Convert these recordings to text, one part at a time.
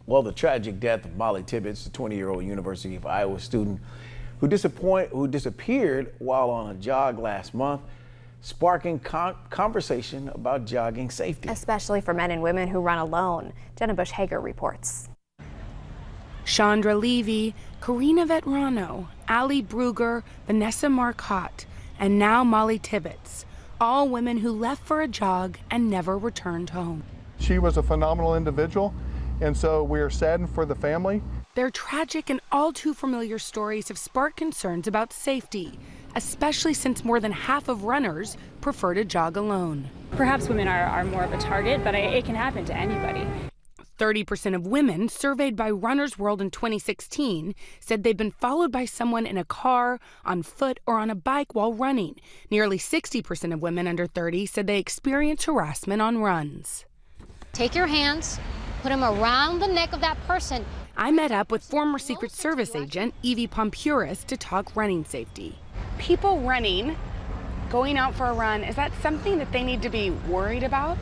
Well, the tragic death of Molly Tibbetts, the 20-year-old University of Iowa student who disappeared while on a jog last month, sparking conversation about jogging safety. Especially for men and women who run alone. Jenna Bush-Hager reports. Chandra Levy, Karina Vetrano, Ali Brugger, Vanessa Marcotte, and now Molly Tibbetts, all women who left for a jog and never returned home. She was a phenomenal individual, and so we are saddened for the family. Their tragic and all too familiar stories have sparked concerns about safety, especially since more than half of runners prefer to jog alone. Perhaps women are more of a target, but it can happen to anybody. 30% of women surveyed by Runner's World in 2016 said they've been followed by someone in a car, on foot, or on a bike while running. Nearly 60% of women under 30 said they experience harassment on runs. Take your hands, put them around the neck of that person. I met up with former Secret Service agent Evie Pompuris to talk running safety. People running, going out for a run, is that something that they need to be worried about?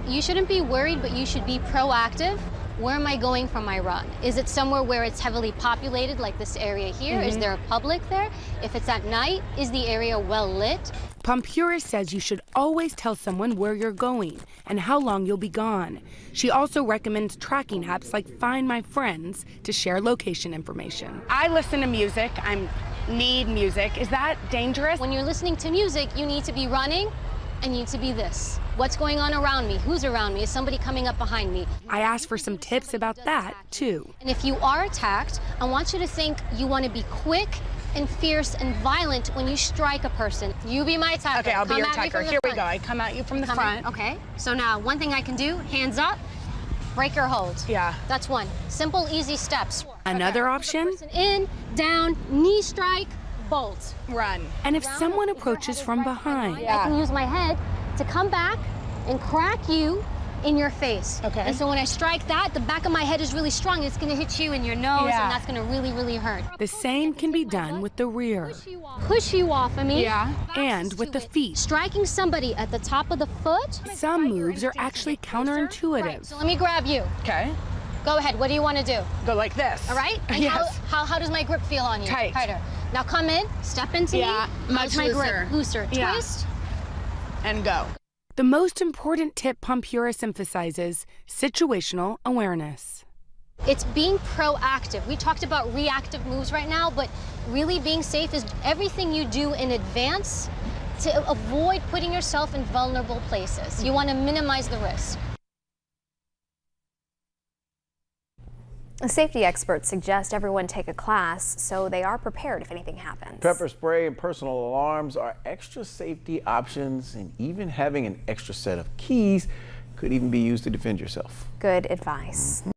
You shouldn't be worried, but you should be proactive. Where am I going for my run? Is it somewhere where it's heavily populated, like this area here? Is there a public there? If it's at night, is the area well lit? Pompuris says you should always tell someone where you're going and how long you'll be gone. She also recommends tracking apps like Find My Friends to share location information. I listen to music. I need music. Is that dangerous? When you're listening to music, you need to be running and you need to be this. What's going on around me? Who's around me? Is somebody coming up behind me? I asked for some tips about that, too. And if you are attacked, I want you to think you want to be quick and fierce and violent when you strike a person. You be my attacker. Okay, I'll be your attacker. Here we go. I come at you from the front. Okay, so now one thing I can do, hands up, break your hold. Yeah. That's one. Simple, easy steps. Another option? In, down, knee strike, bolt. Run. And if someone approaches from behind? I can use my head to come back and crack you in your face. Okay. And so when I strike that, the back of my head is really strong. It's gonna hit you in your nose, and that's gonna really, really hurt. The same can be done with the rear. Push you off of me. Yeah. And with the feet. Striking somebody at the top of the foot. Some moves are actually counterintuitive. Right, so let me grab you. Okay. Go ahead, what do you want to do? Go like this. All right? And yes. How does my grip feel on you? Tight. Tighter. Now come in, step into me. Much my looser. grip? Looser. Yeah. Twist. And go. The most important tip Pompuris emphasizes, situational awareness. It's being proactive. We talked about reactive moves right now, but really being safe is everything you do in advance to avoid putting yourself in vulnerable places. You want to minimize the risk. Safety experts suggest everyone take a class so they are prepared if anything happens. Pepper spray and personal alarms are extra safety options, and even having an extra set of keys could even be used to defend yourself. Good advice.